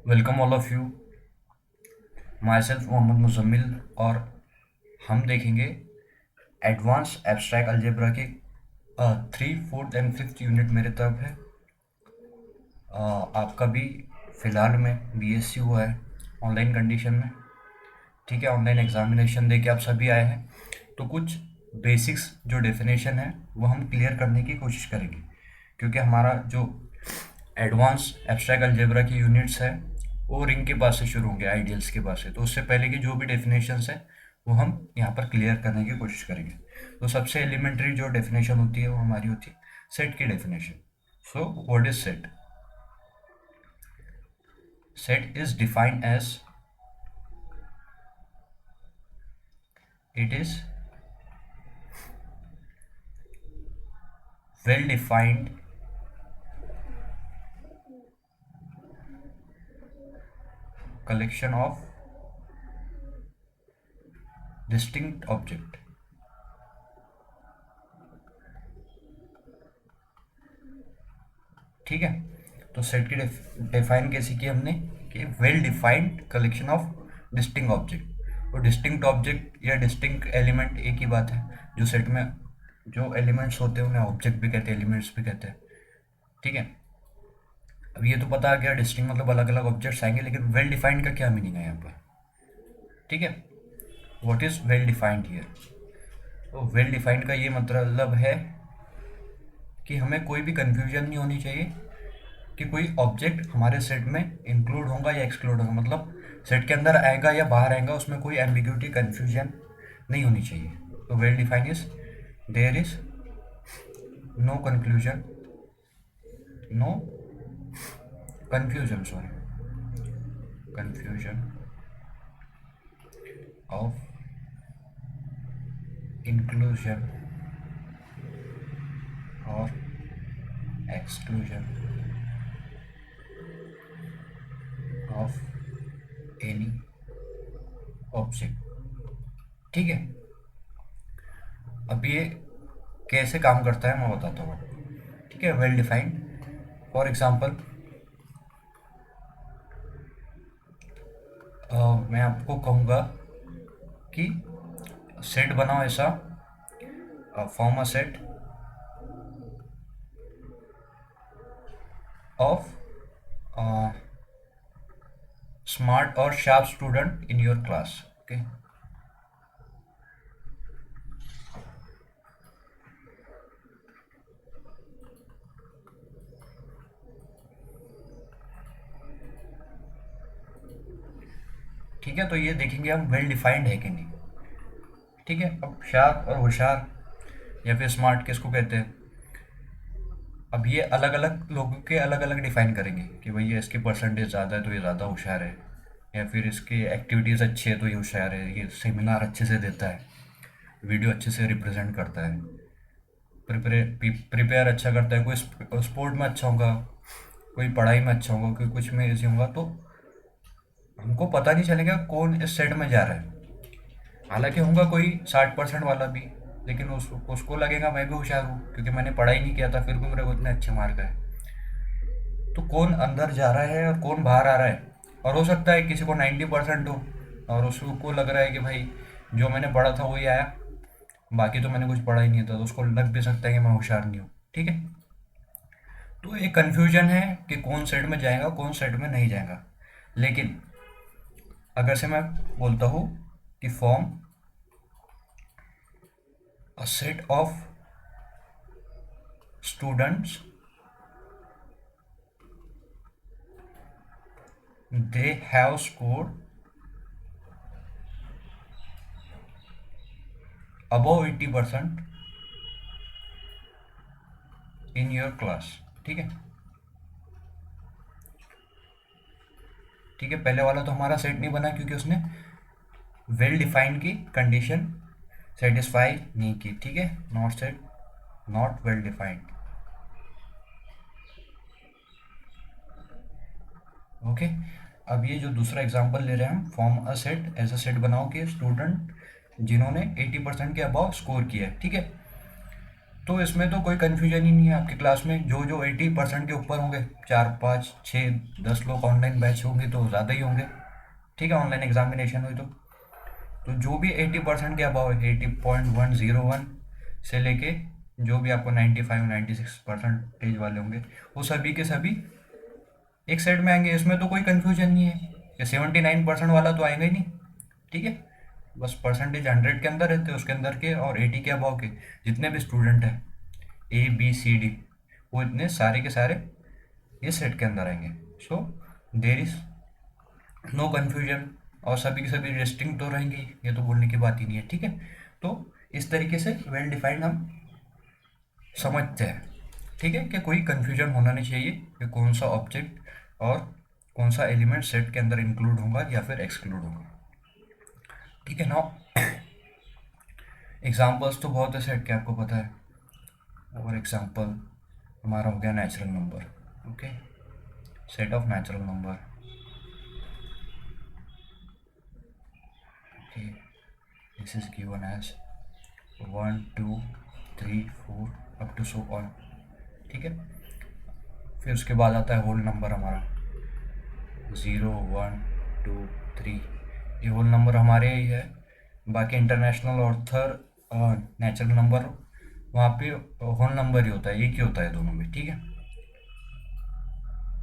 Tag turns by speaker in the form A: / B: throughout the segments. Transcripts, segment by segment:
A: Welcome all of you. Myself Mohammed Muzammil. और हम देखेंगे एडवांस एब्स्ट्रैक्ट अलजेब्रा के three fourth and fifth unit मेरे तरफ है। आपका भी फ़िलहाल में बीएससी हुआ है ऑनलाइन कंडीशन में। ठीक है, ऑनलाइन एग्जामिनेशन दे के आप सभी आए हैं, तो कुछ बेसिक्स जो डेफिनेशन है वो हम क्लियर करने की कोशिश करेंगे, क्योंकि हमारा जो एडवांस एब्स्ट्रैक्ट अलजेब्रा की यूनिट्स है वो रिंग के पास से शुरू होंगे, आइडियल्स के पास से। तो उससे पहले की जो भी डेफिनेशंस है वो हम यहाँ पर क्लियर करने की कोशिश करेंगे। तो सबसे एलिमेंट्री जो डेफिनेशन होती है वो हमारी होती है सेट की definition. So what is set? Set is defined as it is well defined collection of distinct object। ठीक है, तो सेट की डिफाइन कैसी की हमने कि well defined collection of distinct object. और डिस्टिंक्ट ऑब्जेक्ट या डिस्टिंक्ट एलिमेंट एक ही बात है। जो सेट में जो एलिमेंट्स होते हैं उन्हें ऑब्जेक्ट भी कहते हैं, एलिमेंट्स भी कहते हैं। ठीक है, अब ये तो पता आ गया डिस्टिंक्ट मतलब अलग अलग ऑब्जेक्ट्स आएंगे, लेकिन वेल डिफाइंड का क्या मीनिंग है यहाँ पर? ठीक है, what is well defined here? तो वेल डिफाइंड का ये मतलब है कि हमें कोई भी कंफ्यूजन नहीं होनी चाहिए कि कोई ऑब्जेक्ट हमारे सेट में इंक्लूड होगा या एक्सक्लूड होगा, मतलब सेट के अंदर आएगा या बाहर आएगा, उसमें कोई एम्बिग्यूटी कन्फ्यूजन नहीं होनी चाहिए। तो well define is there is no conclusion, no confusion, sorry, confusion of inclusion or exclusion of any object। ठीक है, अब ये कैसे काम करता है मैं बताता हूँ। ठीक है, वेल डिफाइंड फॉर एग्जांपल मैं आपको कहूँगा कि सेट बनाओ ऐसा, form a set of smart और sharp student in your class. Okay, ठीक है, तो ये देखेंगे हम वेल डिफाइंड है कि नहीं। ठीक है, अब शार्प और होशियार या फिर स्मार्ट किसको कहते हैं? अब ये अलग अलग लोगों के अलग अलग डिफाइन करेंगे कि भाई ये इसकी परसेंटेज ज़्यादा है तो ये ज़्यादा होशियार है, या फिर इसकी एक्टिविटीज़ अच्छी है तो ये होशियार है, ये सेमिनार अच्छे से देता है, वीडियो अच्छे से रिप्रेजेंट करता है, प्रिपेयर अच्छा करता है, कोई स्पोर्ट में अच्छा होगा, कोई पढ़ाई में अच्छा होगा, कोई कुछ में ऐसे होगा। तो हमको पता नहीं चलेगा कौन इस सेट में जा रहा है। हालांकि होगा कोई 60% वाला भी, लेकिन उसको लगेगा मैं भी होशियार हूँ क्योंकि मैंने पढ़ाई नहीं किया था, फिर भी मेरे को इतने अच्छे मार्क आए। तो कौन अंदर जा रहा है और कौन बाहर आ रहा है? और हो सकता है किसी को 90% हो और उसको लग रहा है कि भाई जो मैंने पढ़ा था वही आया, बाकी तो मैंने कुछ पढ़ा ही नहीं था, तो उसको लग भी सकता है कि मैं होशियार नहीं हूँ। ठीक है, तो एक कन्फ्यूजन है कि कौन सेट में जाएगा कौन सेट में नहीं जाएगा। लेकिन अगर से मैं बोलता हूँ कि form a set of students they have scored above 80% in your class। ठीक है, ठीक है, पहले वाला तो हमारा सेट नहीं बना क्योंकि उसने वेल डिफाइंड की कंडीशन सेटिस्फाई नहीं की। ठीक है, not set, not well defined. Okay, अब ये जो दूसरा एग्जांपल ले रहे हैं हम, फॉर्म अ सेट, ऐसा सेट बनाओ कि स्टूडेंट जिन्होंने 80% के अबव स्कोर किया है। ठीक है, तो इसमें तो कोई कन्फ्यूजन ही नहीं है। आपकी क्लास में जो जो 80% के ऊपर होंगे, 4 5 6 10 लोग ऑनलाइन बैच होंगे तो ज़्यादा ही होंगे, ठीक है, ऑनलाइन एग्जामिनेशन हुई तो जो भी 80% के अबाव है, 80.101 से लेके जो भी आपको 95 96% वाले होंगे, वो सभी के सभी एक सेट में आएंगे। इसमें तो कोई कन्फ्यूजन नहीं है। ये 79% वाला तो आएगा ही नहीं, ठीक है। बस परसेंटेज 100 के अंदर रहते हैं, उसके अंदर के और 80 के अबाव के जितने भी स्टूडेंट हैं, A B C D, वो इतने सारे के सारे ये सेट के अंदर आएंगे। सो देर इज नो कन्फ्यूजन, और सभी के सभी डिस्टिंक्ट तो रहेंगे, ये तो बोलने की बात ही नहीं है, ठीक है। तो इस तरीके से वेल डिफाइंड हम समझते हैं, ठीक है, कि कोई कन्फ्यूजन होना नहीं चाहिए कि कौन सा ऑब्जेक्ट और कौन सा एलिमेंट सेट के अंदर इंक्लूड होगा या फिर एक्सक्लूड होगा, ठीक है ना। एग्जाम्पल्स तो बहुत है सेट के, आपको पता है। और एग्जाम्पल हमारा हो गया natural number, okay, set of natural number, okay, this is given as 1 2 3 4 up to so on, ठीक है। फिर उसके बाद आता है होल नंबर हमारा 0 1 2 3, ये होल नंबर हमारे ही है। बाकी इंटरनेशनल ऑर्थर नेचुरल नंबर, वहाँ पे होल नंबर ही होता है, एक ही होता है दोनों में, ठीक है।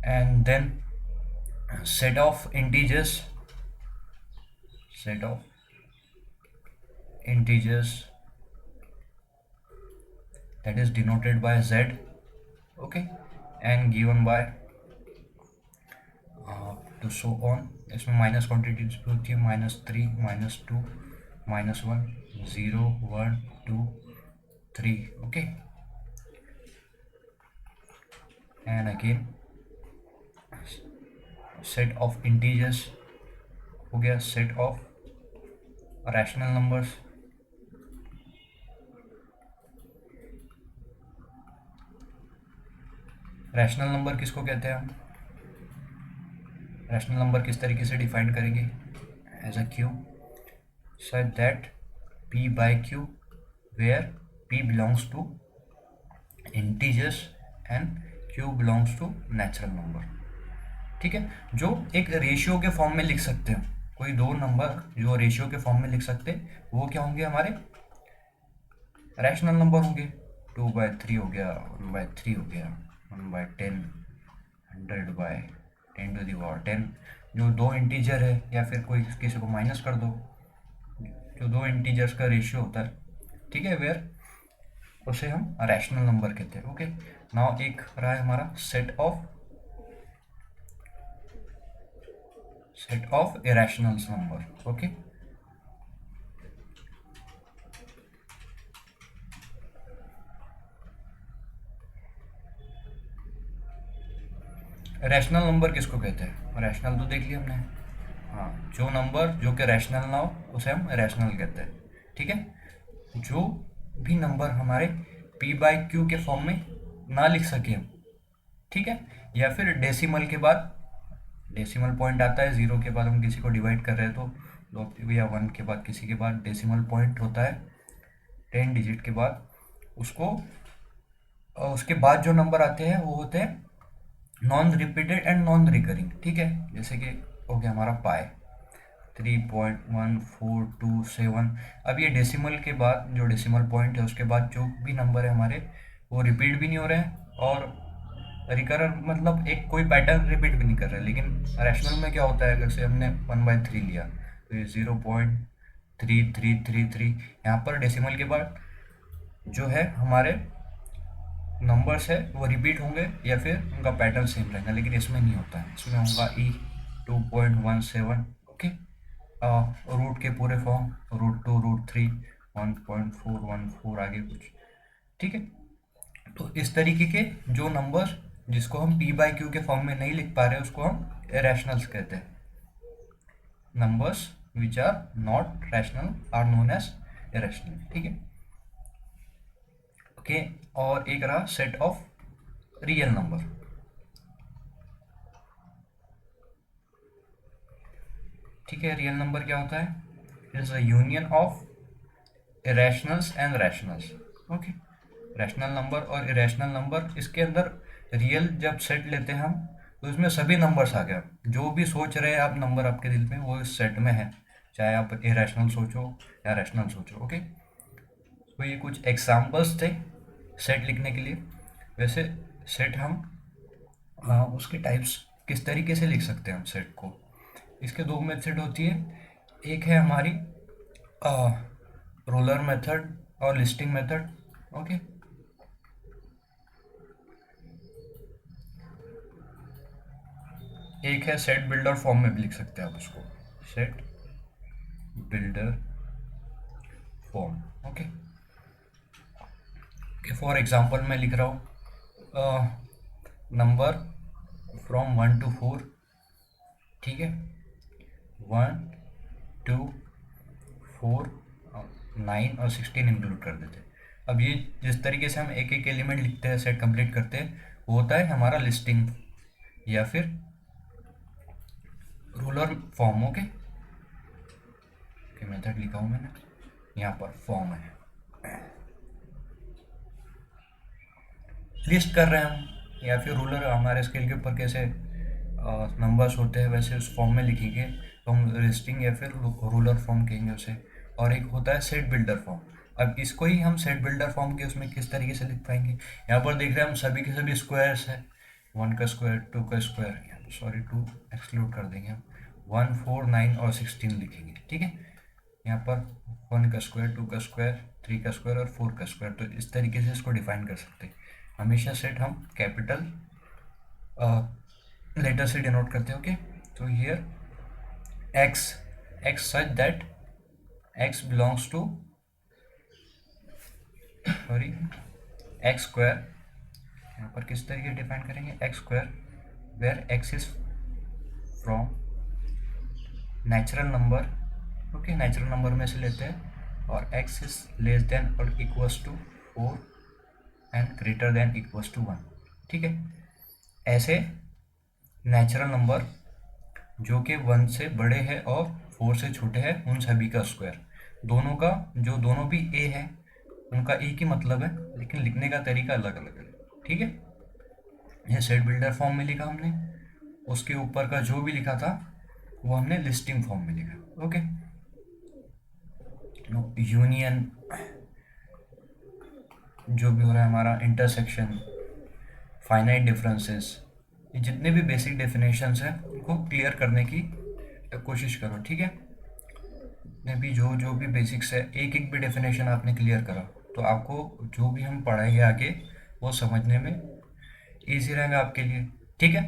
A: And then set of integers, set of integers that is denoted by z, okay, and given by to so on। इसमें माइनस क्वान्टिटीज भी होती है, -3 -2 -1 0 1 2 3, okay. And again set of integers हो गया set of rational numbers, rational number किसको कहते हैं हम, रैशनल नंबर किस तरीके से डिफाइन करेंगे, as a Q such that p by q where p belongs to integers and q belongs to natural number, ठीक है। जो एक रेशियो के फॉर्म में लिख सकते हैं, कोई दो नंबर जो रेशियो के फॉर्म में लिख सकते हैं, वो क्या होंगे, हमारे रैशनल नंबर होंगे। 2/3 हो गया, 1/3 हो गया, 1/10, 100/10 जो दो इंटीजर है, या फिर कोई किसी को माइनस कर दो, जो दो इंटीजर्स का रेशियो होता है, ठीक है, वेयर उसे हम रैशनल नंबर कहते हैं, ओके। नाउ एक रहा है हमारा set of irrational number, okay. Rational number किसको कहते हैं, रैशनल तो देख लिया हमने, हाँ, जो नंबर जो कि रैशनल ना हो उसे हम रैशनल कहते हैं, ठीक है। जो भी नंबर हमारे p/q के फॉर्म में ना लिख सके हम, ठीक है, या फिर डेसिमल के बाद, डेसिमल पॉइंट आता है, 0 के बाद हम किसी को डिवाइड कर रहे हैं तो दो, या 1 के बाद किसी के बाद डेसिमल पॉइंट होता है 10 डिजिट के बाद, उसको उसके बाद जो नंबर आते हैं वो होते हैं non repeated and non recurring, ठीक है। जैसे कि हो गया हमारा पाई 3.1427। अब ये डेसिमल के बाद जो डेसिमल पॉइंट है उसके बाद जो भी नंबर है हमारे, वो रिपीट भी नहीं हो रहे हैं और रिकरर मतलब एक कोई पैटर्न रिपीट भी नहीं कर रहा है। लेकिन रैशनल में क्या होता है, अगर से हमने 1/3 लिया तो ये 0.3333, यहाँ पर डेसिमल के बाद जो है हमारे नंबर्स है वो रिपीट होंगे या फिर उनका पैटर्न सेम रहेगा, लेकिन इसमें नहीं होता है। इसमें होगा E 2.17, ओके। रूट के पूरे फॉर्म √2 √3 1.414 आगे कुछ, ठीक है। तो इस तरीके के जो नंबर जिसको हम p/q के फॉर्म में नहीं लिख पा रहे उसको हम इरेशनल्स कहते हैं। Numbers which are not rational are known as irrational, ठीक है, ओके। और एक रहा सेट ऑफ रियल नंबर, ठीक है। रियल नंबर क्या होता है, it is a union of irrationals and rationals, okay. Rational number और इरेशनल नंबर, इसके अंदर रियल जब सेट लेते हैं हम तो इसमें सभी नंबर्स आ गए। जो भी सोच रहे हैं आप नंबर आपके दिल में वो इस सेट में है, चाहे आप इरेशनल सोचो या रैशनल सोचो। ओके, तो ये कुछ एग्जांपल्स थे सेट लिखने के लिए। वैसे सेट हम उसके टाइप्स किस तरीके से लिख सकते हैं हम सेट को, इसके दो मेथड होती है। एक है हमारी रोलर मेथड और लिस्टिंग मेथड। ओके, एक है सेट बिल्डर फॉर्म में भी लिख सकते हैं आप उसको, set builder form. Okay, for example मैं लिख रहा हूँ नंबर फ्रॉम 1 to 4, ठीक है, 1 2 4 9 और 16 इंक्लूड कर देते हैं। अब ये जिस तरीके से हम एक एक एलिमेंट लिखते हैं, सेट कंप्लीट करते हैं, वो होता है हमारा लिस्टिंग या फिर रूलर फॉर्म। ओके, मेथड लिखा हूँ मैंने, यहाँ पर फॉर्म है। लिस्ट कर रहे हैं हम या फिर रूलर, हमारे स्केल के ऊपर कैसे नंबर्स होते हैं वैसे उस फॉर्म में लिखेंगे तो हम लिस्टिंग या फिर रूलर फॉर्म कहेंगे उसे। और एक होता है सेट बिल्डर फॉर्म। अब इसको ही हम सेट बिल्डर फॉर्म के उसमें किस तरीके से लिख पाएंगे, यहाँ पर देख रहे हैं हम सभी के सभी स्क्वायर्स है, 1 का स्क्वायर, 2 का स्क्वायर, सॉरी 2 एक्सक्लूड कर देंगे हम, 1 4 9 और 16 लिखेंगे। ठीक है, यहाँ पर 1 का स्क्वायर, 2 का स्क्वायर, 3 का स्क्वायर और 4 का स्क्वायर। तो इस तरीके से इसको डिफाइन कर सकते हैं। हमेशा सेट हम कैपिटल लेटर से डिनोट करते हैं। ओके, तो here x such that x belongs to sorry x square. यहाँ पर किस तरीके डिफाइन करेंगे, x square where x is from natural number. Okay, natural number में से लेते हैं और x इज लेस देन और equals to 4 and greater than equals to 1। ठीक है, ऐसे नेचुरल नंबर जो कि 1 से बड़े हैं और 4 से छोटे हैं उन सभी का स्क्वायर, दोनों का, जो दोनों भी a है उनका एक ही मतलब है लेकिन लिखने का तरीका अलग अलग है। ठीक है, ये सेट बिल्डर फॉर्म में लिखा हमने, उसके ऊपर का जो भी लिखा था वो हमने लिस्टिंग फॉर्म में लिखा। ओके, यूनियन जो भी हो रहा है हमारा, इंटरसेक्शन, फाइनाइट डिफरेंसेस, ये जितने भी बेसिक डेफिनेशंस हैं उनको क्लियर करने की कोशिश करो। ठीक है, ने भी जो जो भी बेसिक्स है, एक एक भी डेफिनेशन आपने क्लियर करा तो आपको जो भी हम पढ़ाएंगे आगे वो समझने में ईजी रहेगा आपके लिए। ठीक है।